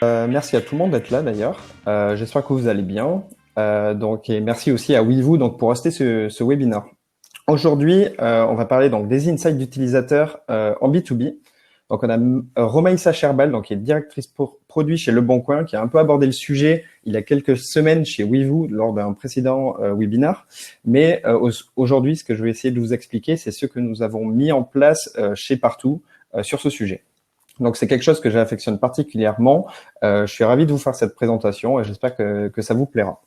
Merci à tout le monde d'être là d'ailleurs. J'espère que vous allez bien. Et merci aussi à Weevoo pour hoster ce webinaire. Aujourd'hui, on va parler donc des insights d'utilisateurs en B2B. Donc on a Romaïssa Sherbal, qui est directrice produit chez Le Bon Coin, qui a un peu abordé le sujet il y a quelques semaines chez Weevoo lors d'un précédent webinaire. Mais aujourd'hui, ce que je vais essayer de vous expliquer, c'est ce que nous avons mis en place chez Partout sur ce sujet. Donc c'est quelque chose que j'affectionne particulièrement. Je suis ravi de vous faire cette présentation et j'espère que ça vous plaira.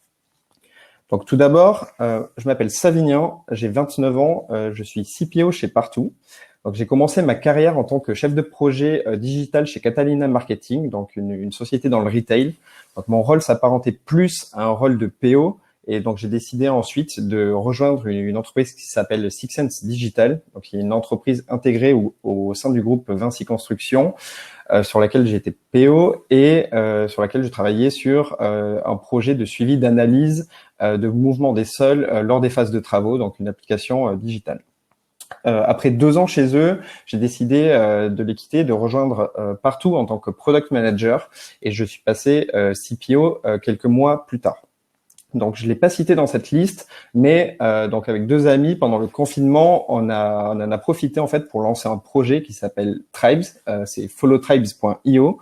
Donc tout d'abord, je m'appelle Savignan, j'ai 29 ans, je suis CPO chez Partout. Donc j'ai commencé ma carrière en tant que chef de projet digital chez Catalina Marketing, donc une société dans le retail. Donc mon rôle s'apparentait plus à un rôle de PO. Et donc, j'ai décidé ensuite de rejoindre une entreprise qui s'appelle Six Sense Digital, donc qui est une entreprise intégrée au sein du groupe Vinci Construction, sur laquelle j'étais PO et sur laquelle je travaillais sur un projet de suivi d'analyse de mouvement des sols lors des phases de travaux, donc une application digitale. Après 2 ans chez eux, j'ai décidé de les quitter, de rejoindre Partout en tant que Product Manager et je suis passé CPO quelques mois plus tard. Donc, je l'ai pas cité dans cette liste, mais donc avec 2 amis, pendant le confinement, on en a profité en fait pour lancer un projet qui s'appelle Tribes, c'est followtribes.io,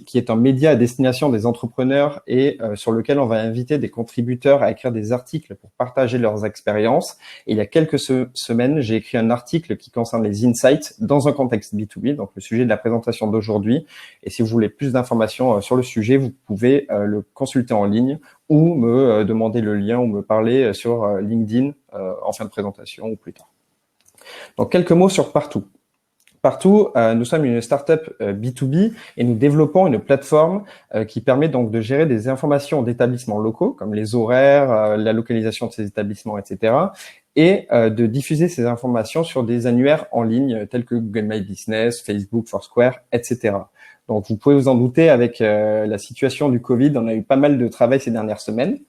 qui est un média à destination des entrepreneurs et sur lequel on va inviter des contributeurs à écrire des articles pour partager leurs expériences. Et il y a quelques semaines, j'ai écrit un article qui concerne les insights dans un contexte B2B, donc le sujet de la présentation d'aujourd'hui. Et si vous voulez plus d'informations sur le sujet, vous pouvez le consulter en ligne ou me demander le lien ou me parler sur LinkedIn en fin de présentation ou plus tard. Donc quelques mots sur Partout. Partout, nous sommes une startup B2B et nous développons une plateforme qui permet donc de gérer des informations d'établissements locaux, comme les horaires, la localisation de ces établissements, etc., et de diffuser ces informations sur des annuaires en ligne tels que Google My Business, Facebook, Foursquare, etc. Donc, vous pouvez vous en douter, avec la situation du Covid, on a eu pas mal de travail ces dernières semaines.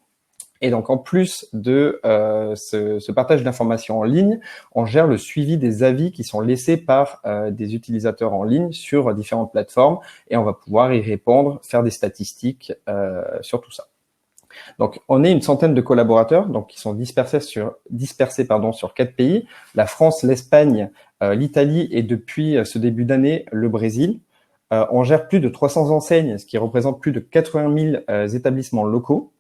Et donc, en plus de ce partage d'informations en ligne, on gère le suivi des avis qui sont laissés par des utilisateurs en ligne sur différentes plateformes et on va pouvoir y répondre, faire des statistiques sur tout ça. Donc, on est une centaine de collaborateurs qui sont dispersés sur 4 pays, la France, l'Espagne, l'Italie et depuis ce début d'année, le Brésil. On gère plus de 300 enseignes, ce qui représente plus de 80 000 établissements locaux.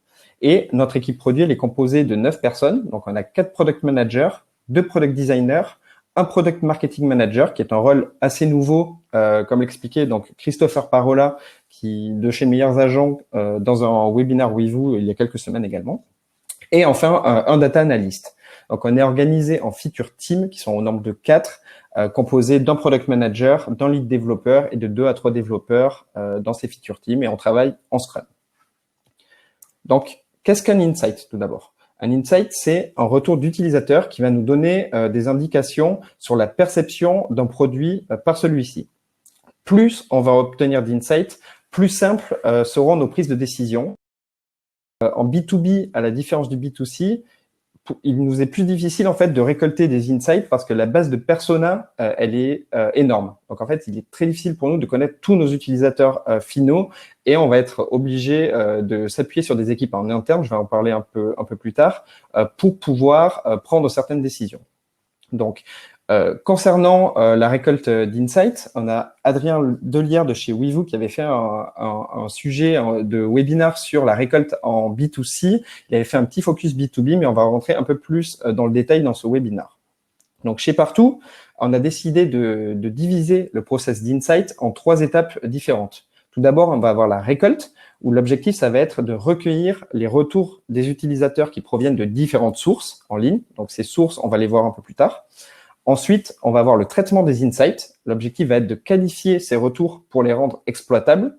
Et notre équipe produit, elle est composée de 9 personnes. Donc, on a 4 product managers, 2 product designers, un product marketing manager, qui est un rôle assez nouveau, comme l'expliquait donc Christopher Parola, de chez Meilleurs Agents, dans un webinaire Weevoo il y a quelques semaines également. Et enfin, un data analyst. Donc, on est organisé en feature team, qui sont au nombre de 4, composés d'un product manager, d'un lead développeur et de 2 à 3 développeurs dans ces feature teams. Et on travaille en Scrum. Donc, qu'est-ce qu'un insight tout d'abord? Un insight, c'est un retour d'utilisateur qui va nous donner des indications sur la perception d'un produit par celui-ci. Plus on va obtenir d'insights, plus simples seront nos prises de décision. En B2B, à la différence du B2C, il nous est plus difficile en fait de récolter des insights parce que la base de persona, elle est énorme. Donc en fait, il est très difficile pour nous de connaître tous nos utilisateurs finaux et on va être obligé de s'appuyer sur des équipes en interne, je vais en parler un peu plus tard, pour pouvoir prendre certaines décisions. Donc, concernant la récolte d'insights, on a Adrien Delière de chez Weevoo qui avait fait un sujet de webinaire sur la récolte en B2C. Il avait fait un petit focus B2B, mais on va rentrer un peu plus dans le détail dans ce webinaire. Donc, chez Partout, on a décidé de diviser le process d'insight en 3 étapes différentes. Tout d'abord, on va avoir la récolte, où l'objectif, ça va être de recueillir les retours des utilisateurs qui proviennent de différentes sources en ligne. Donc, ces sources, on va les voir un peu plus tard. Ensuite, on va avoir le traitement des insights. L'objectif va être de qualifier ces retours pour les rendre exploitables.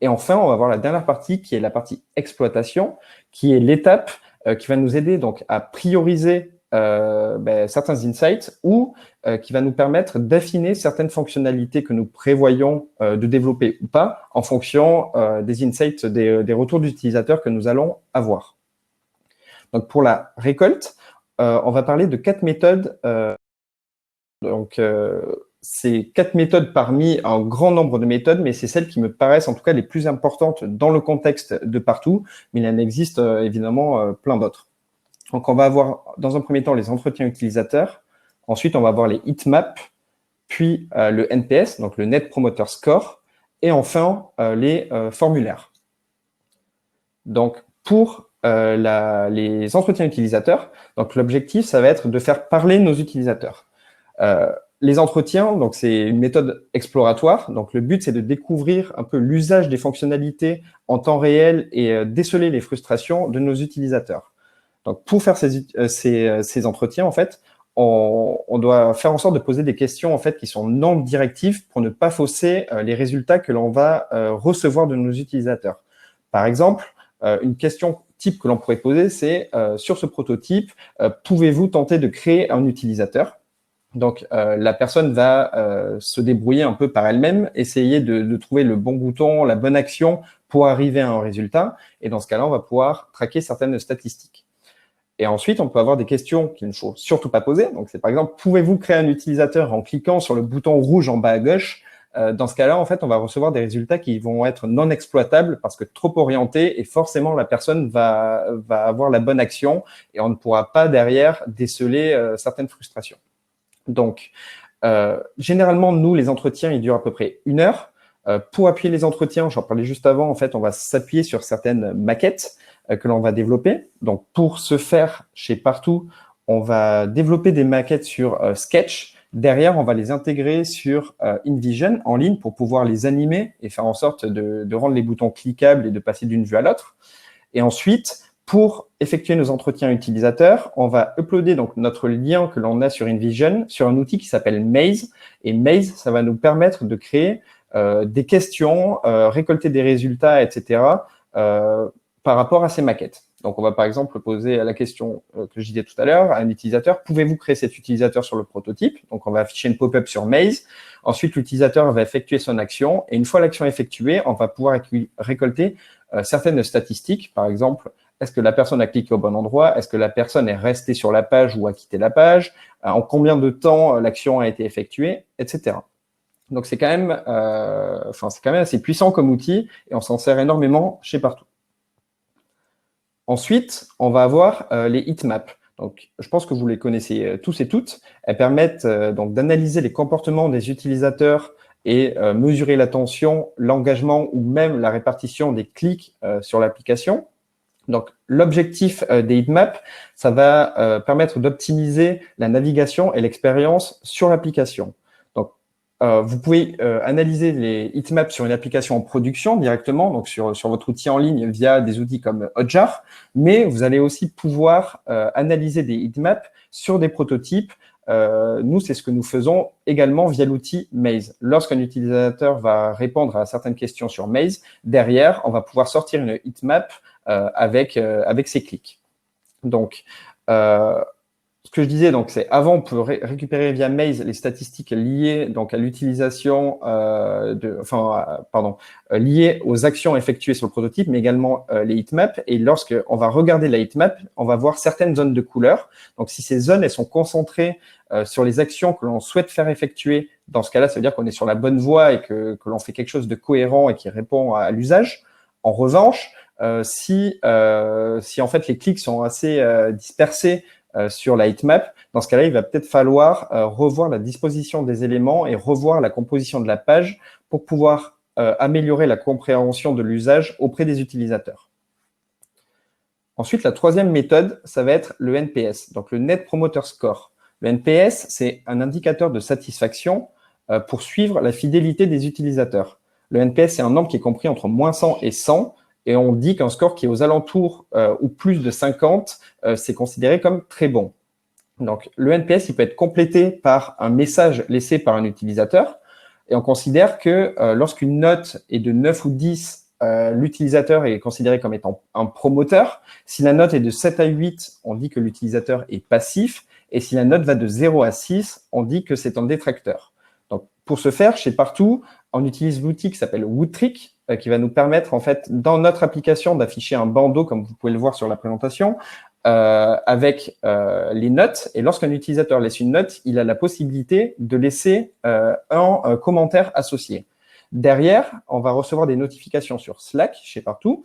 Et enfin, on va voir la dernière partie qui est la partie exploitation, qui est l'étape qui va nous aider donc à prioriser certains insights ou qui va nous permettre d'affiner certaines fonctionnalités que nous prévoyons de développer ou pas en fonction des insights, des retours d'utilisateurs que nous allons avoir. Donc, pour la récolte, on va parler de 4 méthodes. ces 4 méthodes parmi un grand nombre de méthodes, mais c'est celles qui me paraissent en tout cas les plus importantes dans le contexte de partout, mais il en existe évidemment plein d'autres. Donc, on va avoir dans un premier temps les entretiens utilisateurs, ensuite on va avoir les heatmaps, puis le NPS, donc le Net Promoter Score, et enfin les formulaires. Donc, pour les entretiens utilisateurs, donc l'objectif, ça va être de faire parler nos utilisateurs. Les entretiens, donc c'est une méthode exploratoire. Donc, le but, c'est de découvrir un peu l'usage des fonctionnalités en temps réel et déceler les frustrations de nos utilisateurs. Donc, pour faire ces entretiens, en fait, on doit faire en sorte de poser des questions en fait qui sont non directives pour ne pas fausser les résultats que l'on va recevoir de nos utilisateurs. Par exemple, une question type que l'on pourrait poser, c'est sur ce prototype, pouvez-vous tenter de créer un utilisateur? Donc, la personne va se débrouiller un peu par elle-même, essayer de trouver le bon bouton, la bonne action pour arriver à un résultat. Et dans ce cas-là, on va pouvoir traquer certaines statistiques. Et ensuite, on peut avoir des questions qu'il ne faut surtout pas poser. Donc, c'est par exemple, pouvez-vous créer un utilisateur en cliquant sur le bouton rouge en bas à gauche? Dans ce cas-là, en fait, on va recevoir des résultats qui vont être non exploitables parce que trop orientés et forcément, la personne va avoir la bonne action et on ne pourra pas derrière déceler certaines frustrations. Donc, généralement, nous, les entretiens, ils durent à peu près 1 heure. Pour appuyer les entretiens, j'en parlais juste avant, en fait, on va s'appuyer sur certaines maquettes que l'on va développer. Donc, pour ce faire chez Partout, on va développer des maquettes sur Sketch. Derrière, on va les intégrer sur InVision en ligne pour pouvoir les animer et faire en sorte de rendre les boutons cliquables et de passer d'une vue à l'autre. Et ensuite, pour effectuer nos entretiens utilisateurs, on va uploader donc notre lien que l'on a sur InVision sur un outil qui s'appelle Maze. Et Maze, ça va nous permettre de créer des questions, récolter des résultats, etc. Par rapport à ces maquettes. Donc, on va par exemple poser la question que je disais tout à l'heure à un utilisateur. Pouvez-vous créer cet utilisateur sur le prototype? Donc, on va afficher une pop-up sur Maze. Ensuite, l'utilisateur va effectuer son action. Et une fois l'action effectuée, on va pouvoir récolter certaines statistiques. Par exemple, est-ce que la personne a cliqué au bon endroit? Est-ce que la personne est restée sur la page ou a quitté la page? En combien de temps l'action a été effectuée, etc. Donc, c'est quand même assez puissant comme outil et on s'en sert énormément chez Partout. Ensuite, on va avoir les heatmaps. Donc, je pense que vous les connaissez tous et toutes. Elles permettent donc d'analyser les comportements des utilisateurs et mesurer l'attention, l'engagement ou même la répartition des clics sur l'application. Donc, l'objectif des heatmaps, ça va permettre d'optimiser la navigation et l'expérience sur l'application. Donc, vous pouvez analyser les heatmaps sur une application en production directement, donc sur votre outil en ligne via des outils comme Hotjar, mais vous allez aussi pouvoir analyser des heatmaps sur des prototypes. Nous, c'est ce que nous faisons également via l'outil Maze. Lorsqu'un utilisateur va répondre à certaines questions sur Maze, derrière, on va pouvoir sortir une heatmap avec ses clics. Donc, ce que je disais, donc, c'est avant, on peut récupérer via Maze les statistiques liées donc à l'utilisation, liées aux actions effectuées sur le prototype, mais également les heatmaps. Et lorsqu'on va regarder la heatmap, on va voir certaines zones de couleurs. Donc, si ces zones elles sont concentrées sur les actions que l'on souhaite faire effectuer, dans ce cas-là, ça veut dire qu'on est sur la bonne voie et que l'on fait quelque chose de cohérent et qui répond à l'usage. En revanche, si en fait les clics sont assez dispersés sur la heatmap, dans ce cas-là, il va peut-être falloir revoir la disposition des éléments et revoir la composition de la page pour pouvoir améliorer la compréhension de l'usage auprès des utilisateurs. Ensuite, la troisième méthode, ça va être le NPS, donc le Net Promoter Score. Le NPS, c'est un indicateur de satisfaction pour suivre la fidélité des utilisateurs. Le NPS, c'est un nombre qui est compris entre -100 et 100, et on dit qu'un score qui est aux alentours ou plus de 50, c'est considéré comme très bon. Donc, le NPS, il peut être complété par un message laissé par un utilisateur, et on considère que lorsqu'une note est de 9 ou 10, l'utilisateur est considéré comme étant un promoteur. Si la note est de 7 à 8, on dit que l'utilisateur est passif, et si la note va de 0 à 6, on dit que c'est un détracteur. Donc, pour ce faire, chez Partout, on utilise l'outil qui s'appelle Woodtrick, qui va nous permettre, en fait, dans notre application, d'afficher un bandeau, comme vous pouvez le voir sur la présentation, avec les notes. Et lorsqu'un utilisateur laisse une note, il a la possibilité de laisser un commentaire associé. Derrière, on va recevoir des notifications sur Slack, chez Partout,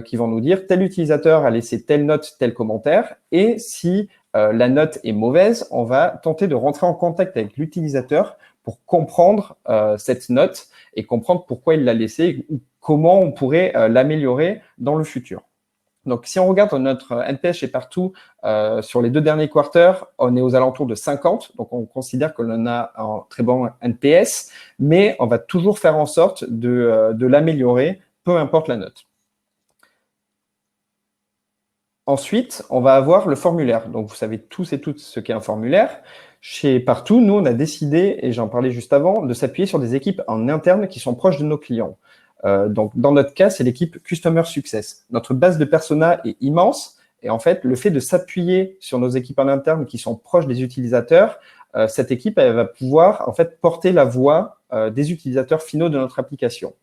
qui vont nous dire tel utilisateur a laissé telle note, tel commentaire. Et si la note est mauvaise, on va tenter de rentrer en contact avec l'utilisateur pour comprendre cette note et comprendre pourquoi il l'a laissée ou comment on pourrait l'améliorer dans le futur. Donc, si on regarde notre NPS chez Partout, sur les 2 derniers quarters, on est aux alentours de 50. Donc, on considère que l'on a un très bon NPS, mais on va toujours faire en sorte de l'améliorer, peu importe la note. Ensuite, on va avoir le formulaire. Donc, vous savez tous et toutes ce qu'est un formulaire. Chez Partout, nous, on a décidé, et j'en parlais juste avant, de s'appuyer sur des équipes en interne qui sont proches de nos clients. Donc, dans notre cas, c'est l'équipe Customer Success. Notre base de persona est immense et en fait, le fait de s'appuyer sur nos équipes en interne qui sont proches des utilisateurs, cette équipe, elle va pouvoir en fait porter la voix des utilisateurs finaux de notre application.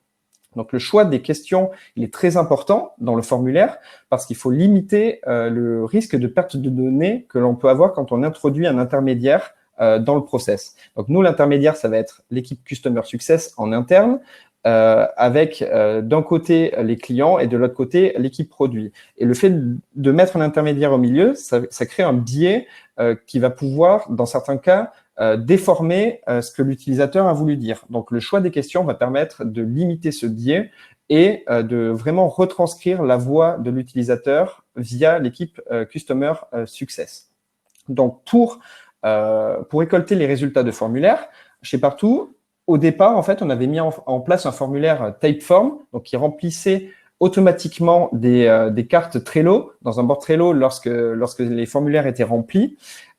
Donc, le choix des questions, il est très important dans le formulaire parce qu'il faut limiter le risque de perte de données que l'on peut avoir quand on introduit un intermédiaire dans le process. Donc, nous, l'intermédiaire, ça va être l'équipe Customer Success en interne, avec d'un côté les clients et de l'autre côté l'équipe produit. Et le fait de mettre un intermédiaire au milieu, ça crée un biais qui va pouvoir, dans certains cas, déformer ce que l'utilisateur a voulu dire. Donc, le choix des questions va permettre de limiter ce biais et de vraiment retranscrire la voix de l'utilisateur via l'équipe Customer Success. Donc, pour récolter les résultats de formulaire, chez Partout, au départ, en fait, on avait mis en place un formulaire Typeform, donc qui remplissait automatiquement des cartes Trello dans un board Trello lorsque les formulaires étaient remplis.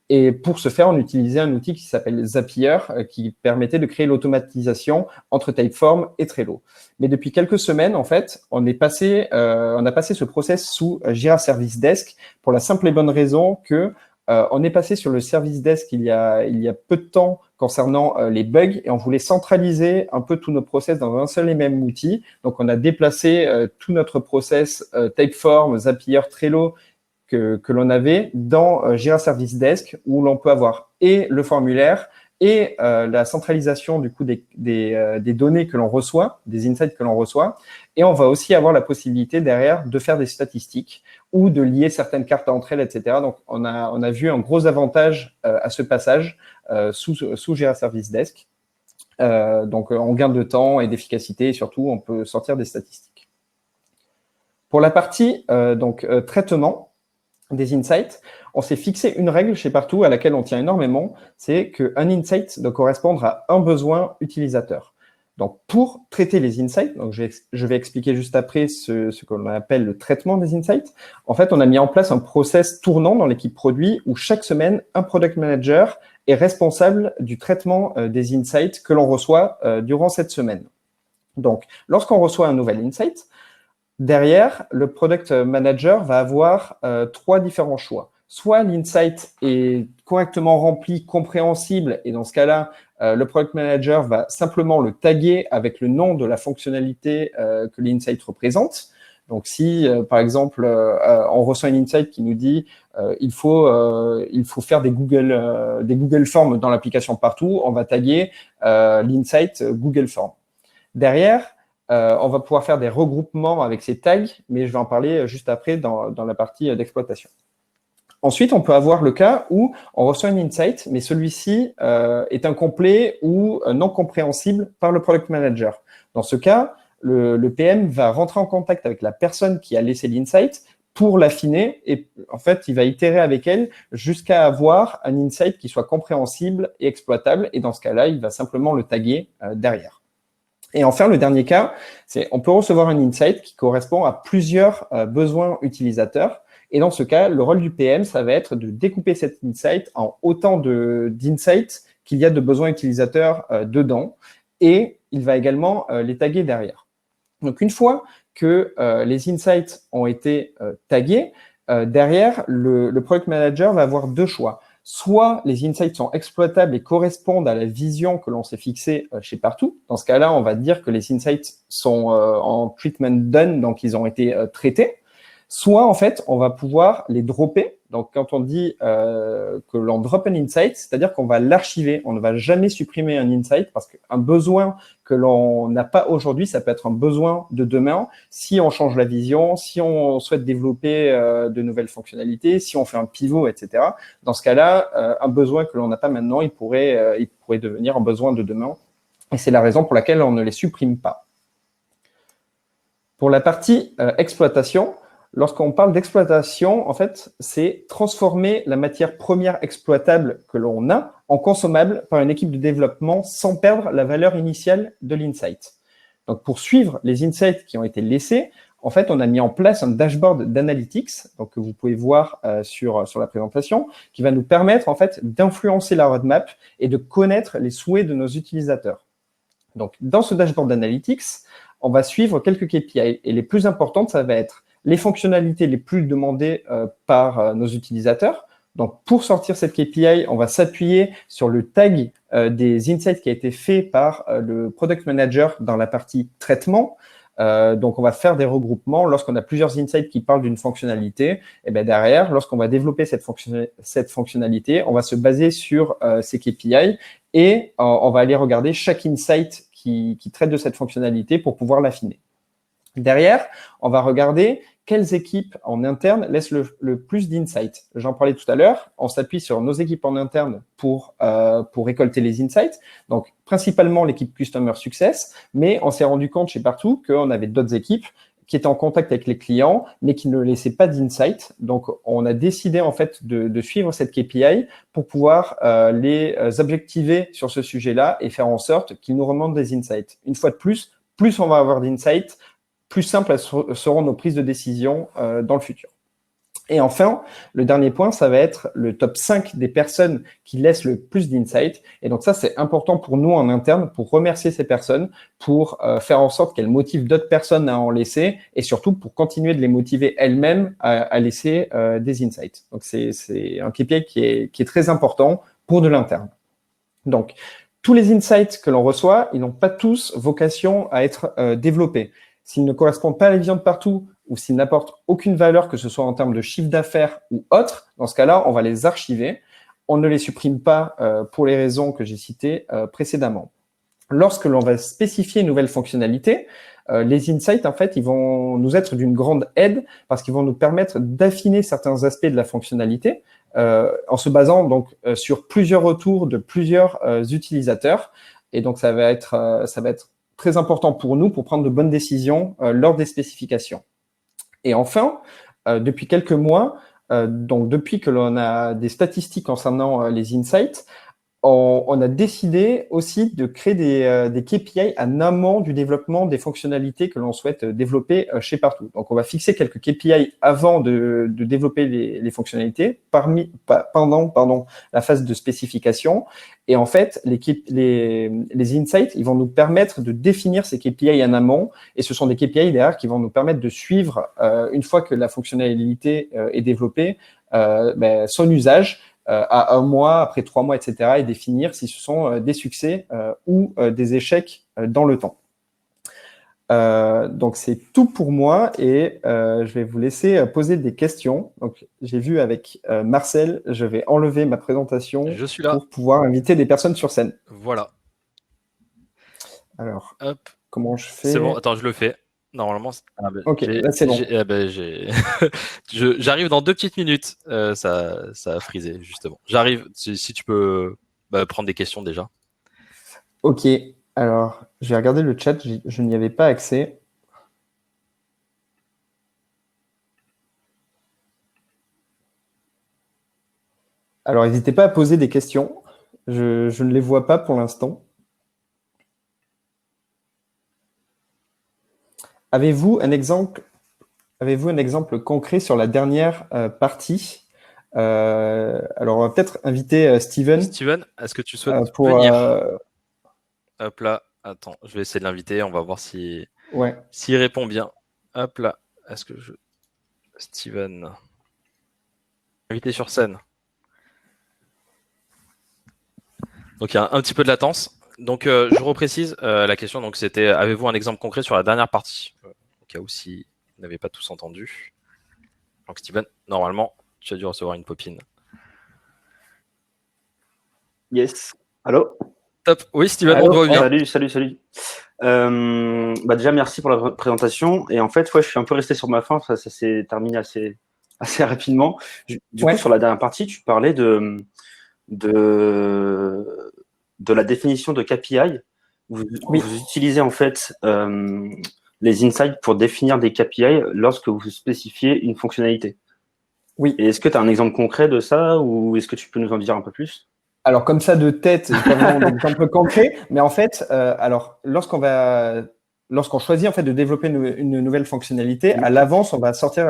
Et pour ce faire, on utilisait un outil qui s'appelle Zapier, qui permettait de créer l'automatisation entre Typeform et Trello. Mais depuis quelques semaines, en fait, on a passé ce process sous Jira Service Desk pour la simple et bonne raison que on est passé sur le Service Desk il y a peu de temps concernant les bugs et on voulait centraliser un peu tous nos process dans un seul et même outil. Donc, on a déplacé tout notre process Typeform, Zapier, Trello que l'on avait dans Jira Service Desk où l'on peut avoir et le formulaire et la centralisation du coup des données que l'on reçoit, des insights que l'on reçoit. Et on va aussi avoir la possibilité derrière de faire des statistiques ou de lier certaines cartes entre elles, etc. Donc, on a vu un gros avantage à ce passage sous Jira Service Desk. Donc, on gagne de temps et d'efficacité et surtout, on peut sortir des statistiques. Pour la partie traitement des insights, on s'est fixé une règle chez Partout à laquelle on tient énormément, c'est qu'un insight doit correspondre à un besoin utilisateur. Donc, pour traiter les insights, donc je vais expliquer juste après ce qu'on appelle le traitement des insights. En fait, on a mis en place un process tournant dans l'équipe produit où chaque semaine, un product manager est responsable du traitement des insights que l'on reçoit durant cette semaine. Donc, lorsqu'on reçoit un nouvel insight, derrière, le product manager va avoir 3 différents choix. Soit l'insight est correctement rempli, compréhensible, et dans ce cas-là, le product manager va simplement le taguer avec le nom de la fonctionnalité que l'insight représente. Donc, si, par exemple, on reçoit un insight qui nous dit il faut faire des Google Forms dans l'application Partout, on va taguer l'insight Google Forms. Derrière, on va pouvoir faire des regroupements avec ces tags, mais je vais en parler juste après dans la partie d'exploitation. Ensuite, on peut avoir le cas où on reçoit un insight, mais celui-ci est incomplet ou non compréhensible par le product manager. Dans ce cas, le PM va rentrer en contact avec la personne qui a laissé l'insight pour l'affiner et en fait, il va itérer avec elle jusqu'à avoir un insight qui soit compréhensible et exploitable. Et dans ce cas-là, il va simplement le taguer derrière. Et enfin, le dernier cas, c'est on peut recevoir un insight qui correspond à plusieurs besoins utilisateurs. Et dans ce cas, le rôle du PM, ça va être de découper cet insight en autant d'insights qu'il y a de besoins utilisateurs dedans. Et il va également les taguer derrière. Donc, une fois que les insights ont été tagués, derrière, le product manager va avoir 2 choix. Soit les insights sont exploitables et correspondent à la vision que l'on s'est fixée chez Partout. Dans ce cas-là, on va dire que les insights sont en treatment done, donc ils ont été traités. soit en fait, on va pouvoir les dropper. Donc, quand on dit que l'on drop un insight, c'est-à-dire qu'on va l'archiver. On ne va jamais supprimer un insight parce qu'un besoin que l'on n'a pas aujourd'hui, ça peut être un besoin de demain. Si on change la vision, si on souhaite développer de nouvelles fonctionnalités, si on fait un pivot, etc. Dans ce cas-là, un besoin que l'on n'a pas maintenant, il pourrait devenir un besoin de demain. Et c'est la raison pour laquelle on ne les supprime pas. Pour la partie exploitation, lorsqu'on parle d'exploitation, en fait, c'est transformer la matière première exploitable que l'on a en consommable par une équipe de développement sans perdre la valeur initiale de l'insight. Donc, pour suivre les insights qui ont été laissés, en fait, on a mis en place un dashboard d'analytics, donc que vous pouvez voir sur la présentation, qui va nous permettre en fait d'influencer la roadmap et de connaître les souhaits de nos utilisateurs. Donc, dans ce dashboard d'analytics, on va suivre quelques KPI et les plus importantes, ça va être les fonctionnalités les plus demandées par nos utilisateurs. Donc, pour sortir cette KPI, on va s'appuyer sur le tag des insights qui a été fait par le product manager dans la partie traitement. Donc, on va faire des regroupements. Lorsqu'on a plusieurs insights qui parlent d'une fonctionnalité, et bien derrière, lorsqu'on va développer cette fonctionnalité, on va se baser sur ces KPI et on va aller regarder chaque insight qui traite de cette fonctionnalité pour pouvoir l'affiner. Derrière, on va regarder quelles équipes en interne laissent le plus d'insights. J'en parlais tout à l'heure, on s'appuie sur nos équipes en interne pour récolter les insights. Donc, principalement l'équipe Customer Success, mais on s'est rendu compte chez Partout qu'on avait d'autres équipes qui étaient en contact avec les clients, mais qui ne laissaient pas d'insights. Donc, on a décidé en fait de suivre cette KPI pour pouvoir les objectiver sur ce sujet-là et faire en sorte qu'ils nous remontent des insights. Une fois de plus on va avoir d'insights, plus simples seront nos prises de décision dans le futur. Et enfin, le dernier point, ça va être le top 5 des personnes qui laissent le plus d'insights. Et donc ça, c'est important pour nous en interne, pour remercier ces personnes, pour faire en sorte qu'elles motivent d'autres personnes à en laisser, et surtout pour continuer de les motiver elles-mêmes à laisser des insights. Donc c'est un KPI qui est très important pour de l'interne. Donc, tous les insights que l'on reçoit, ils n'ont pas tous vocation à être développés. S'ils ne correspondent pas à la vision de Partout ou s'ils n'apportent aucune valeur, que ce soit en termes de chiffre d'affaires ou autre, dans ce cas-là, on va les archiver. On ne les supprime pas pour les raisons que j'ai citées précédemment. Lorsque l'on va spécifier une nouvelle fonctionnalité, les insights, en fait, ils vont nous être d'une grande aide parce qu'ils vont nous permettre d'affiner certains aspects de la fonctionnalité en se basant donc sur plusieurs retours de plusieurs utilisateurs. Et donc, ça va être très important pour nous pour prendre de bonnes décisions lors des spécifications. Et enfin, depuis quelques mois, donc depuis que l'on a des statistiques concernant les insights, on a décidé aussi de créer des KPI en amont du développement des fonctionnalités que l'on souhaite développer chez Partout. Donc, on va fixer quelques KPI avant de développer les fonctionnalités pendant la phase de spécification. Et en fait, les insights, ils vont nous permettre de définir ces KPI en amont. Et ce sont des KPI derrière qui vont nous permettre de suivre, une fois que la fonctionnalité est développée, son usage à 1 mois, après 3 mois, etc. et définir si ce sont des succès ou des échecs dans le temps. Donc, c'est tout pour moi et je vais vous laisser poser des questions. Donc, j'ai vu avec Marcel, je vais enlever ma présentation Je suis là pour pouvoir inviter des personnes sur scène. Voilà. Alors, hop, comment je fais? C'est bon, attends, je le fais. Normalement, ok, là c'est bon. J'arrive dans 2 petites minutes. Ça a frisé, justement. J'arrive, si tu peux prendre des questions déjà. Ok, alors, je vais regarder le chat, je n'y avais pas accès. Alors, n'hésitez pas à poser des questions. Je ne les vois pas pour l'instant. Avez-vous un exemple concret sur la dernière partie? Alors, on va peut-être inviter Steven. Steven, est-ce que tu souhaites venir? Hop là, attends, je vais essayer de l'inviter. On va voir s'il répond bien. Hop là, est-ce que Steven, invité sur scène. Donc, il y a un petit peu de latence. Donc, je reprécise la question. Donc, c'était, avez-vous un exemple concret sur la dernière partie? Au cas où si vous n'avez pas tous entendu. Donc Steven, normalement, tu as dû recevoir une popine. Yes. Allô? Top. Oui, Steven, on te voit bien. Salut. Déjà, merci pour la présentation. Et en fait, je suis un peu resté sur ma faim. Ça s'est terminé assez rapidement. Du coup, sur la dernière partie, tu parlais de la définition de KPI. Vous utilisez en fait les insights pour définir des KPI lorsque vous spécifiez une fonctionnalité. Oui. Et est-ce que tu as un exemple concret de ça ou est-ce que tu peux nous en dire un peu plus? Alors, comme ça, de tête, j'ai pas vraiment d'exemple concret, mais en fait, lorsqu'on choisit en fait de développer une nouvelle fonctionnalité, à l'avance, on va sortir,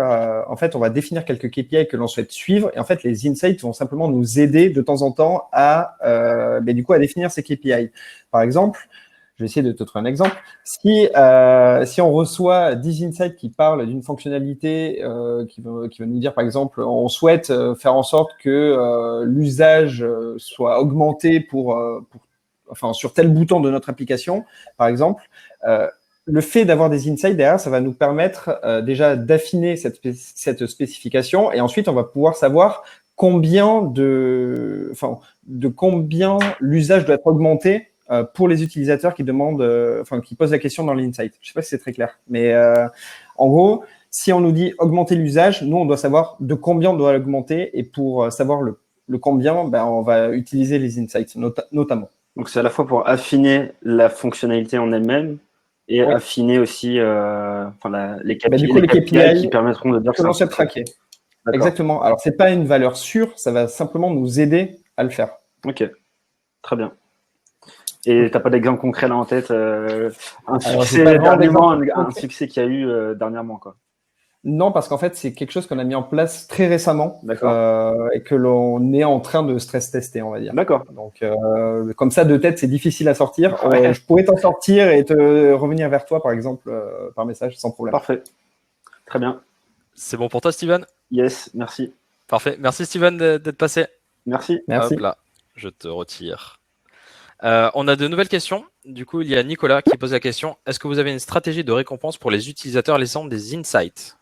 on va définir quelques KPI que l'on souhaite suivre, et en fait, les insights vont simplement nous aider de temps en temps à définir ces KPI. Par exemple, je vais essayer de te trouver un exemple. Si on reçoit 10 insights qui parlent d'une fonctionnalité qui va nous dire, par exemple, on souhaite faire en sorte que l'usage soit augmenté sur tel bouton de notre application, par exemple, le fait d'avoir des insights derrière, ça va nous permettre déjà d'affiner cette spécification et ensuite, on va pouvoir savoir combien l'usage doit être augmenté pour les utilisateurs qui demandent, qui posent la question dans l'insight. Je ne sais pas si c'est très clair, mais en gros, si on nous dit augmenter l'usage, nous, on doit savoir de combien on doit l'augmenter et pour savoir le combien, on va utiliser les insights notamment. Donc, c'est à la fois pour affiner la fonctionnalité en elle-même et affiner aussi les KPI qui permettront de dire que l'on souhaite traquer. Exactement. Alors, c'est pas une valeur sûre, ça va simplement nous aider à le faire. Ok, très bien. Et t'as pas d'exemple concret là en tête un succès qu'il y a eu dernièrement, quoi? Non, parce qu'en fait, c'est quelque chose qu'on a mis en place très récemment et que l'on est en train de stress tester, on va dire. D'accord. Donc, comme ça, de tête, c'est difficile à sortir. Je pourrais t'en sortir et te revenir vers toi, par exemple, par message, sans problème. Parfait. Très bien. C'est bon pour toi, Steven? Yes, merci. Parfait. Merci, Steven, d'être passé. Merci. Hop là, je te retire. On a de nouvelles questions. Du coup, il y a Nicolas qui pose la question. Est-ce que vous avez une stratégie de récompense pour les utilisateurs laissant des insights?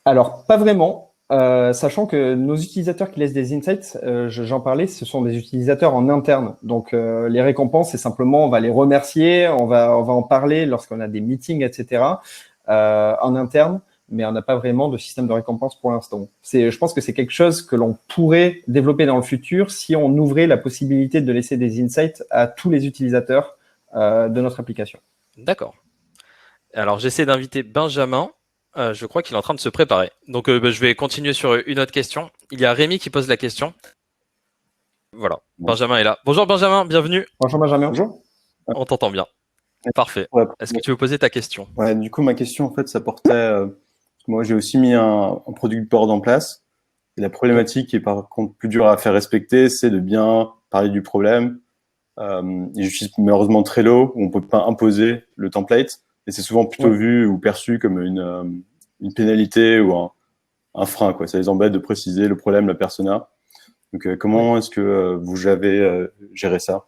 Alors, pas vraiment. Sachant que nos utilisateurs qui laissent des insights, j'en parlais, ce sont des utilisateurs en interne. Donc, les récompenses, c'est simplement, on va les remercier, on va en parler lorsqu'on a des meetings, etc. En interne, mais on n'a pas vraiment de système de récompense pour l'instant. Je pense que c'est quelque chose que l'on pourrait développer dans le futur si on ouvrait la possibilité de laisser des insights à tous les utilisateurs de notre application. D'accord. Alors, j'essaie d'inviter Benjamin. Je crois qu'il est en train de se préparer. Donc, je vais continuer sur une autre question. Il y a Rémi qui pose la question. Voilà, Benjamin est là. Bonjour Benjamin, bienvenue. Bonjour Benjamin. Bonjour. On t'entend bien. Parfait. Est-ce que tu veux poser ta question? Ouais, du coup, ma question, en fait, ça portait... moi, j'ai aussi mis un product board en place. Et la problématique qui est par contre plus dure à faire respecter, c'est de bien parler du problème. J'utilise malheureusement Trello, où on peut pas imposer le template. Et c'est souvent plutôt vu ou perçu comme une pénalité ou un frein, quoi. Ça les embête de préciser le problème, la persona. Donc, comment est-ce que vous avez géré ça?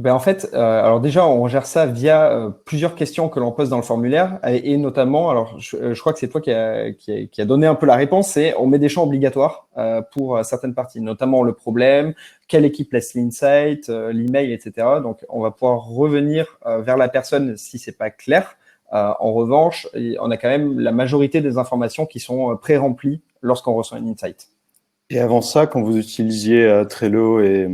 En fait, alors déjà, on gère ça via plusieurs questions que l'on pose dans le formulaire et notamment, alors je crois que c'est toi qui a donné un peu la réponse, c'est on met des champs obligatoires pour certaines parties, notamment le problème, quelle équipe laisse l'insight, l'email, etc. Donc, on va pouvoir revenir vers la personne si c'est pas clair. En revanche, on a quand même la majorité des informations qui sont pré-remplies lorsqu'on reçoit un insight. Et avant ça, quand vous utilisiez Trello et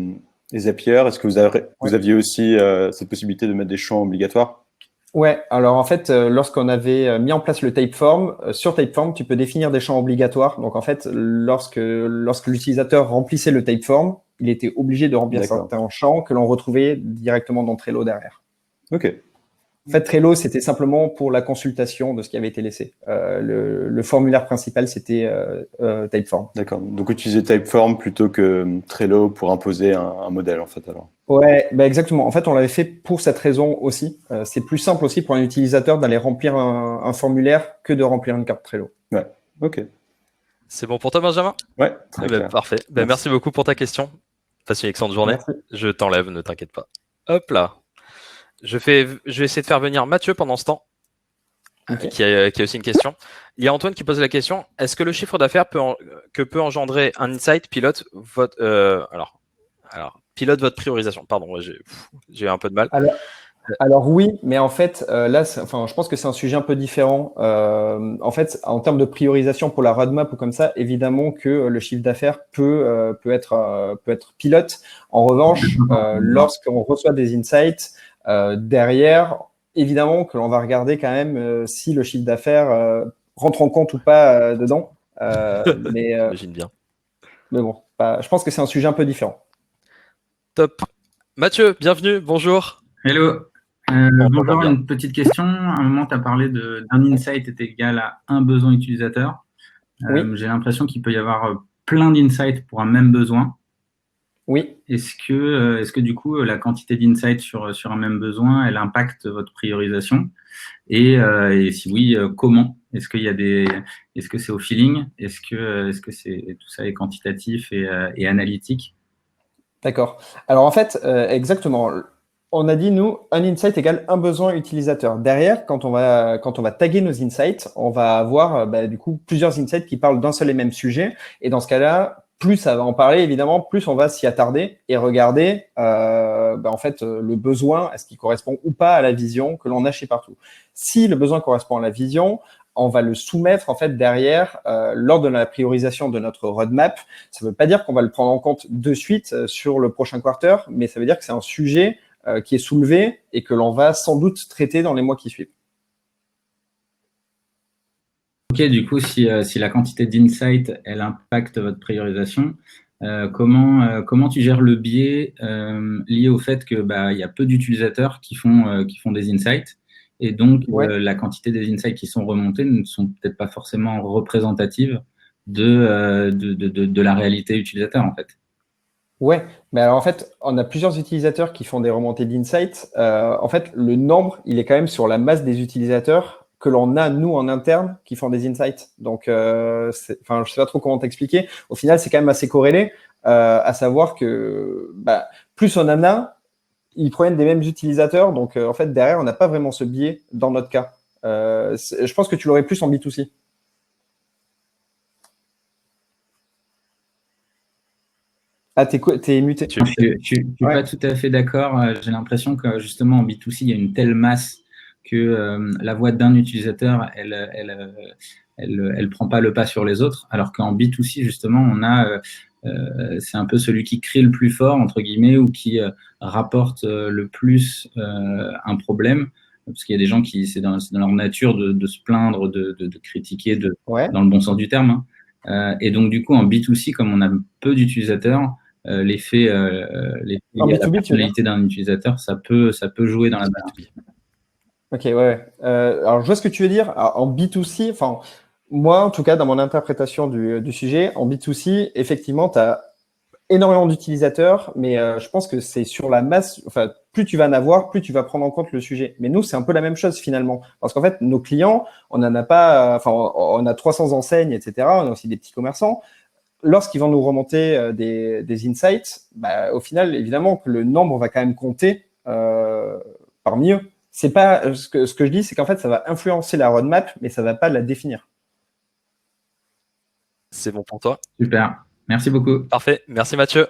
Zapier, est-ce que vous aviez aussi cette possibilité de mettre des champs obligatoires? Ouais, alors en fait, lorsqu'on avait mis en place le Typeform, sur Typeform, tu peux définir des champs obligatoires. Donc en fait, lorsque l'utilisateur remplissait le Typeform, il était obligé de remplir certains champs que l'on retrouvait directement dans Trello derrière. Ok. En fait, Trello, c'était simplement pour la consultation de ce qui avait été laissé. Le formulaire principal, c'était Typeform. D'accord. Donc, utiliser Typeform plutôt que Trello pour imposer un modèle, en fait, alors. Ouais, exactement. En fait, on l'avait fait pour cette raison aussi. C'est plus simple aussi pour un utilisateur d'aller remplir un formulaire que de remplir une carte Trello. Ouais, ok. C'est bon pour toi, Benjamin? Ouais, très clair. Parfait. Merci beaucoup pour ta question. Passe une excellente journée. Merci. Je t'enlève, ne t'inquiète pas. Hop là. Je vais essayer de faire venir Mathieu pendant ce temps. qui a aussi une question. Il y a Antoine qui pose la question, est-ce que le chiffre d'affaires que peut engendrer un insight pilote votre priorisation? Pardon, j'ai eu un peu de mal. Alors oui, mais en fait, là, je pense que c'est un sujet un peu différent. En fait, en termes de priorisation pour la roadmap ou comme ça, évidemment que le chiffre d'affaires peut être pilote. En revanche, lorsqu'on reçoit des insights derrière, évidemment que l'on va regarder quand même si le chiffre d'affaires rentre en compte ou pas dedans. J'imagine bien. Mais bon, je pense que c'est un sujet un peu différent. Top. Mathieu, bienvenue, bonjour. Hello. Bonjour, une petite question. À un moment, tu as parlé d'un insight est égal à un besoin utilisateur. Oui. J'ai l'impression qu'il peut y avoir plein d'insights pour un même besoin. Oui. Est-ce que du coup, la quantité d'insights sur un même besoin, elle impacte votre priorisation? Et si oui, comment? Est-ce que c'est au feeling? Est-ce que tout ça est quantitatif et analytique? D'accord. Alors en fait, exactement. On a dit, nous, un insight égale un besoin utilisateur. Derrière, quand on va taguer nos insights, on va avoir du coup plusieurs insights qui parlent d'un seul et même sujet. Et dans ce cas-là, plus ça va en parler, évidemment, plus on va s'y attarder et regarder en fait le besoin, est-ce qu'il correspond ou pas à la vision que l'on a chez Partout. Si le besoin correspond à la vision, on va le soumettre en fait derrière lors de la priorisation de notre roadmap. Ça ne veut pas dire qu'on va le prendre en compte de suite sur le prochain quarter, mais ça veut dire que c'est un sujet qui est soulevé et que l'on va sans doute traiter dans les mois qui suivent. Ok, du coup, si la quantité d'insight, elle impacte votre priorisation, comment tu gères le biais lié au fait que il y a peu d'utilisateurs qui font des insights et donc la quantité des insights qui sont remontés ne sont peut-être pas forcément représentatives de la réalité utilisateur en fait. Ouais, mais alors en fait, on a plusieurs utilisateurs qui font des remontées d'insights. En fait, le nombre, il est quand même sur la masse des utilisateurs que l'on a, nous, en interne, qui font des insights. Donc, je sais pas trop comment t'expliquer. Au final, c'est quand même assez corrélé, à savoir que plus on en a, ils proviennent des mêmes utilisateurs. Donc, en fait, derrière, on n'a pas vraiment ce biais dans notre cas. Je pense que tu l'aurais plus en B2C. Ah, t'es muté. Je suis pas tout à fait d'accord. J'ai l'impression que justement en B2C, il y a une telle masse que la voix d'un utilisateur, elle prend pas le pas sur les autres, alors qu'en B2C, justement, on a c'est un peu celui qui crie le plus fort, entre guillemets, ou qui rapporte le plus un problème, parce qu'il y a des gens qui, c'est dans leur nature de se plaindre, de critiquer dans le bon sens du terme. Et donc, du coup, en B2C, comme on a peu d'utilisateurs, l'effet lié à la personnalité d'un utilisateur, ça peut jouer dans la balance. Ok, ouais. Alors, je vois ce que tu veux dire. Alors, en B2C, moi, en tout cas, dans mon interprétation du sujet, en B2C, effectivement, tu as énormément d'utilisateurs, mais je pense que c'est sur la masse, plus tu vas en avoir, plus tu vas prendre en compte le sujet. Mais nous, c'est un peu la même chose finalement. Parce qu'en fait, nos clients, on n'en a pas, on a 300 enseignes, etc. On a aussi des petits commerçants. Lorsqu'ils vont nous remonter des insights, au final, évidemment, que le nombre va quand même compter parmi eux. C'est pas ce que je dis, c'est qu'en fait, ça va influencer la roadmap, mais ça va pas la définir. C'est bon pour toi? Super. Merci beaucoup. Parfait. Merci Mathieu.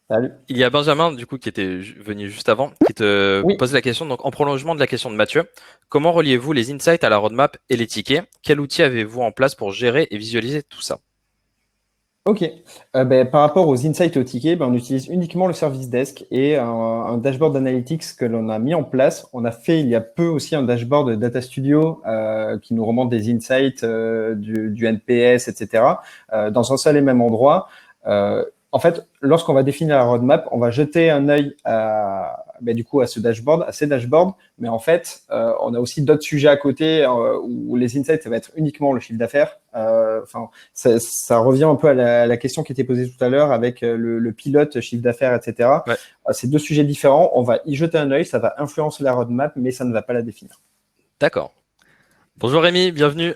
Salut. Il y a Benjamin, du coup, qui était venu juste avant, qui te pose la question. Donc, en prolongement de la question de Mathieu, comment reliez-vous les insights à la roadmap et les tickets? Quel outil avez-vous en place pour gérer et visualiser tout ça? Ok. Par rapport aux insights et aux tickets, on utilise uniquement le service desk et un dashboard d'analytics que l'on a mis en place. On a fait il y a peu aussi un dashboard de Data Studio qui nous remonte des insights du NPS, etc. Dans un seul et même endroit. En fait, lorsqu'on va définir la roadmap, on va jeter un œil à ce dashboard, à ces dashboards. Mais en fait, on a aussi d'autres sujets à côté où les insights, ça va être uniquement le chiffre d'affaires. Ça revient un peu à la question qui était posée tout à l'heure avec le pilote, chiffre d'affaires, etc. Ouais. C'est deux sujets différents. On va y jeter un œil, ça va influencer la roadmap, mais ça ne va pas la définir. D'accord. Bonjour Rémi, bienvenue.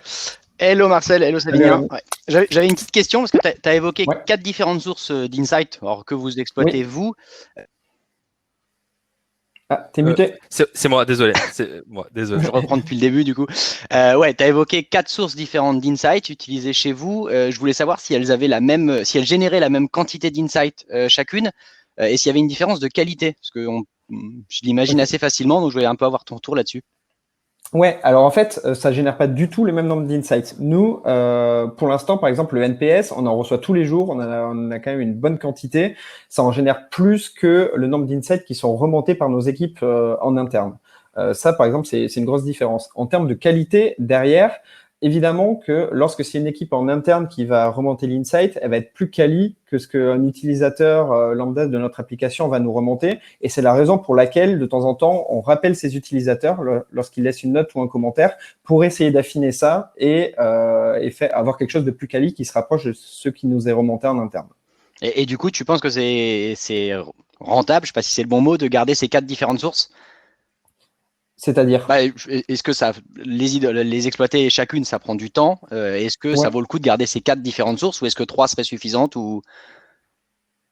Hello Marcel, hello Sabine. Ouais. J'avais une petite question parce que tu as évoqué 4 différentes sources d'insight que vous exploitez vous. Ah, t'es muté. C'est moi, désolé. C'est moi, désolé. Je reprends depuis le début, du coup. Ouais, tu as évoqué 4 sources différentes d'insights utilisées chez vous. Je voulais savoir si elles généraient la même quantité d'insights chacune, et s'il y avait une différence de qualité, parce que je l'imagine assez facilement, donc je voulais un peu avoir ton retour là-dessus. Ouais, alors en fait, ça génère pas du tout les mêmes nombres d'insights. Nous, pour l'instant, par exemple, le NPS, on en reçoit tous les jours, on a quand même une bonne quantité. Ça en génère plus que le nombre d'insights qui sont remontés par nos équipes en interne. Ça, par exemple, c'est une grosse différence. En termes de qualité, derrière, évidemment que lorsque c'est une équipe en interne qui va remonter l'insight, elle va être plus quali que ce qu'un utilisateur lambda de notre application va nous remonter. Et c'est la raison pour laquelle, de temps en temps, on rappelle ces utilisateurs lorsqu'ils laissent une note ou un commentaire pour essayer d'affiner ça et avoir quelque chose de plus quali qui se rapproche de ce qui nous est remonté en interne. Et du coup, tu penses que c'est rentable, je ne sais pas si c'est le bon mot, de garder ces 4 différentes sources? C'est-à-dire est-ce que les exploiter chacune, ça prend du temps? Est-ce que ça vaut le coup de garder ces 4 différentes sources, ou est-ce que 3 seraient suffisantes ou...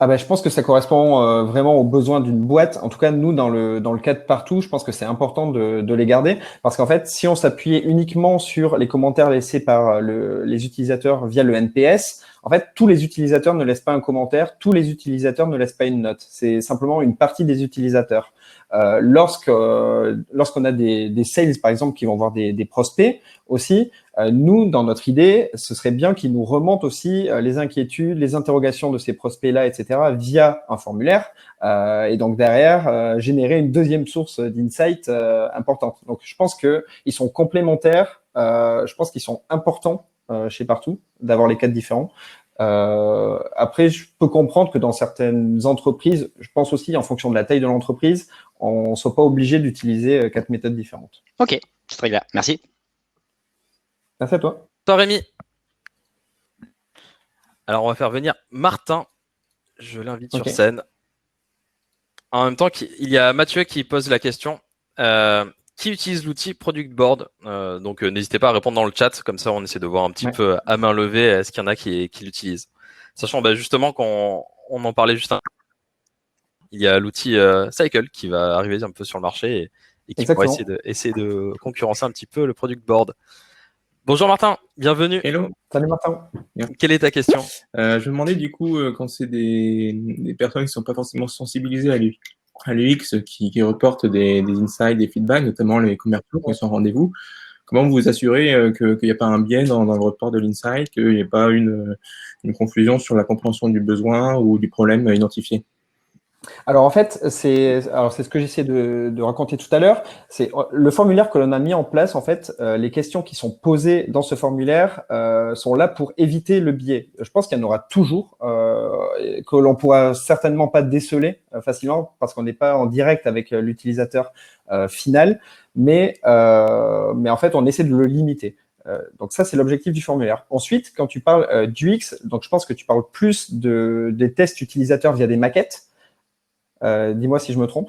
Ah ben, je pense que ça correspond vraiment aux besoins d'une boîte. En tout cas, nous, dans le cas de partout, je pense que c'est important de les garder, parce qu'en fait, si on s'appuyait uniquement sur les commentaires laissés par les utilisateurs via le NPS, en fait, tous les utilisateurs ne laissent pas un commentaire, tous les utilisateurs ne laissent pas une note. C'est simplement une partie des utilisateurs. Lorsqu'on a des sales, par exemple, qui vont voir des prospects aussi, nous, dans notre idée, ce serait bien qu'ils nous remontent aussi les inquiétudes, les interrogations de ces prospects-là, etc., via un formulaire, et donc derrière, générer une deuxième source d'insight importante. Donc, je pense qu'ils sont complémentaires, je pense qu'ils sont importants chez Partout, d'avoir les 4 différents. Après, je peux comprendre que dans certaines entreprises, je pense aussi en fonction de la taille de l'entreprise, on ne soit pas obligé d'utiliser 4 méthodes différentes. Ok, c'est très bien. Merci. Merci à toi. Toi, Rémi. Alors, on va faire venir Martin. Je l'invite sur scène. En même temps, il y a Mathieu qui pose la question. Qui utilise l'outil Product Board? Donc, n'hésitez pas à répondre dans le chat. Comme ça, on essaie de voir un petit peu à main levée est-ce qu'il y en a qui l'utilisent. Sachant justement qu'on en parlait juste un peu. Il y a l'outil Cycle qui va arriver un peu sur le marché et qui pourra essayer de concurrencer un petit peu le Product Board. Bonjour Martin, bienvenue. Hello. Salut Martin. Bien. Quelle est ta question? Je me demandais du coup, quand c'est des personnes qui ne sont pas forcément sensibilisées à l'UX, qui reportent des insights, des feedbacks, notamment les commerciaux qui sont en rendez-vous, comment vous vous assurez qu'il n'y a pas un biais dans le report de l'insight, qu'il n'y ait pas une confusion sur la compréhension du besoin ou du problème identifié? Alors en fait, c'est ce que j'essaie de raconter tout à l'heure. C'est le formulaire que l'on a mis en place. En fait, les questions qui sont posées dans ce formulaire sont là pour éviter le biais. Je pense qu'il y en aura toujours, que l'on pourra certainement pas déceler facilement parce qu'on n'est pas en direct avec l'utilisateur final, mais en fait, on essaie de le limiter. Donc ça, c'est l'objectif du formulaire. Ensuite, quand tu parles d'UX, donc je pense que tu parles plus des tests utilisateurs via des maquettes. Dis-moi si je me trompe.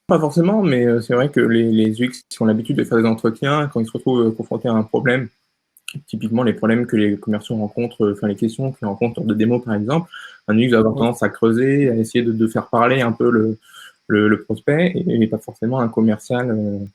Pas forcément, mais c'est vrai que les UX qui ont l'habitude de faire des entretiens, quand ils se retrouvent confrontés à un problème, typiquement les problèmes que les commerciaux rencontrent, les questions qu'ils rencontrent lors de démos par exemple, un UX va avoir tendance à creuser, à essayer de faire parler un peu le prospect et pas forcément un commercial.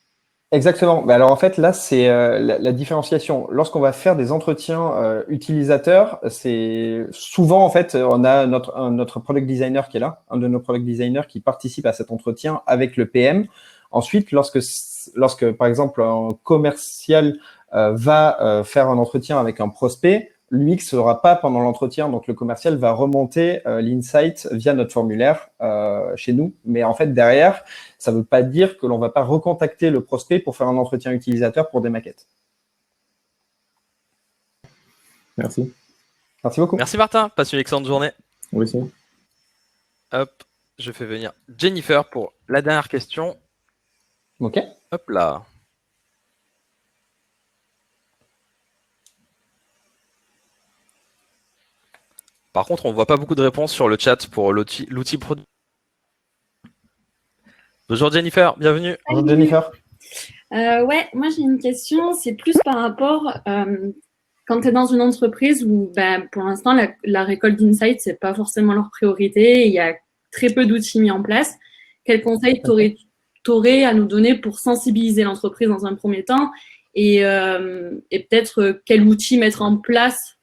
Exactement. Alors en fait, là, c'est la différenciation. Lorsqu'on va faire des entretiens utilisateurs, c'est souvent en fait, on a notre product designer qui est là, un de nos product designers qui participe à cet entretien avec le PM. Ensuite, lorsque par exemple un commercial va faire un entretien avec un prospect, l'UX ne sera pas pendant l'entretien, donc le commercial va remonter l'insight via notre formulaire chez nous. Mais en fait, derrière, ça ne veut pas dire que l'on ne va pas recontacter le prospect pour faire un entretien utilisateur pour des maquettes. Merci. Merci beaucoup. Merci Martin, passe une excellente journée. Oui, c'est. Hop, je fais venir Jennifer pour la dernière question. Ok. Hop là. Par contre, on ne voit pas beaucoup de réponses sur le chat pour l'outil produit. Bonjour Jennifer, bienvenue. Bonjour Jennifer. Ouais, moi j'ai une question, c'est plus par rapport quand tu es dans une entreprise où pour l'instant la récolte d'insights, c'est pas forcément leur priorité, il y a très peu d'outils mis en place. Quel conseil tu aurais à nous donner pour sensibiliser l'entreprise dans un premier temps et peut-être quel outil mettre en place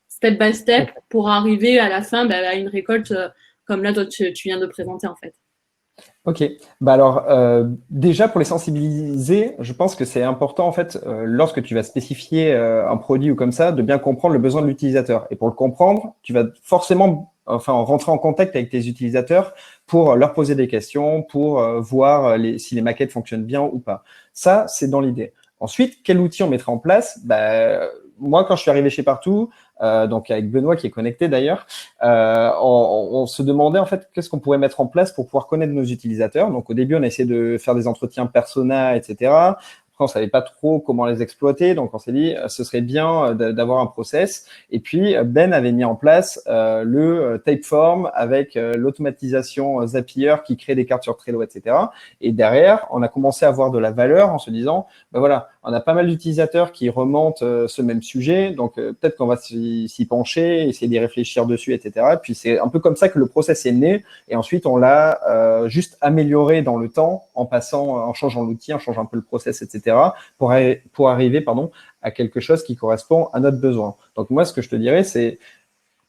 step by step pour arriver à la fin à une récolte comme là, toi, tu viens de présenter en fait. Ok, alors déjà pour les sensibiliser, je pense que c'est important en fait lorsque tu vas spécifier un produit ou comme ça, de bien comprendre le besoin de l'utilisateur. Et pour le comprendre, tu vas forcément rentrer en contact avec tes utilisateurs pour leur poser des questions, pour voir si les maquettes fonctionnent bien ou pas. Ça, c'est dans l'idée. Ensuite, quel outil on mettra en place? Moi, quand je suis arrivé chez Partout, donc avec Benoît qui est connecté d'ailleurs, on se demandait en fait qu'est-ce qu'on pourrait mettre en place pour pouvoir connaître nos utilisateurs. Donc au début, on a essayé de faire des entretiens persona, etc. Après, on savait pas trop comment les exploiter, donc on s'est dit ce serait bien d'avoir un process. Et puis Ben avait mis en place le Typeform avec l'automatisation Zapier qui crée des cartes sur Trello, etc. Et derrière, on a commencé à avoir de la valeur en se disant, voilà, on a pas mal d'utilisateurs qui remontent ce même sujet, donc peut-être qu'on va s'y pencher, essayer d'y réfléchir dessus, etc. Puis c'est un peu comme ça que le process est né, et ensuite on l'a juste amélioré dans le temps en changeant l'outil, en changeant un peu le process, etc. pour arriver à quelque chose qui correspond à notre besoin. Donc moi, ce que je te dirais, c'est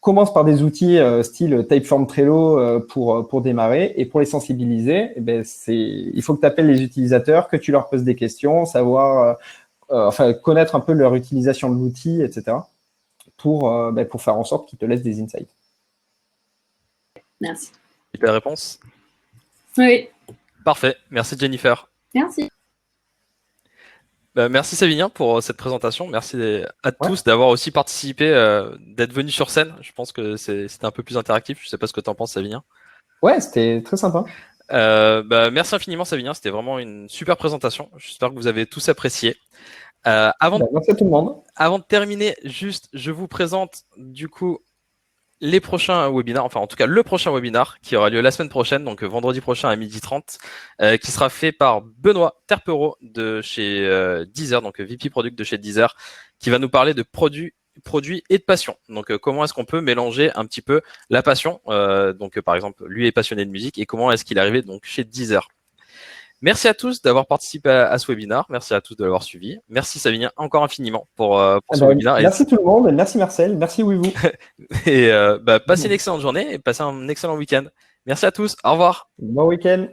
commence par des outils style Typeform Trello pour démarrer, et pour les sensibiliser, il faut que tu appelles les utilisateurs, que tu leur poses des questions, savoir connaître un peu leur utilisation de l'outil, etc. pour faire en sorte qu'ils te laissent des insights. Merci. Super réponse. Oui. Parfait. Merci Jennifer. Merci. Merci Savinien pour cette présentation. Merci à tous d'avoir aussi participé, d'être venus sur scène. Je pense que c'était un peu plus interactif. Je ne sais pas ce que tu en penses, Savinien. Ouais, c'était très sympa. Merci infiniment, Savinien. C'était vraiment une super présentation. J'espère que vous avez tous apprécié. Merci à tout le monde. Avant de terminer, juste, je vous présente du coup les prochains webinars, enfin en tout cas le prochain webinar qui aura lieu la semaine prochaine, donc vendredi prochain à 12h30, qui sera fait par Benoît Terpereau de chez Deezer, donc VP Product de chez Deezer, qui va nous parler de produits et de passion. Donc comment est-ce qu'on peut mélanger un petit peu la passion, donc par exemple lui est passionné de musique, et comment est-ce qu'il est arrivé donc chez Deezer. Merci à tous d'avoir participé à ce webinaire. Merci à tous de l'avoir suivi. Merci Savinien encore infiniment pour ce webinaire. Merci tout le monde. Merci Marcel. Merci Wivou. Et passez une excellente journée et passez un excellent week-end. Merci à tous. Au revoir. Bon week-end.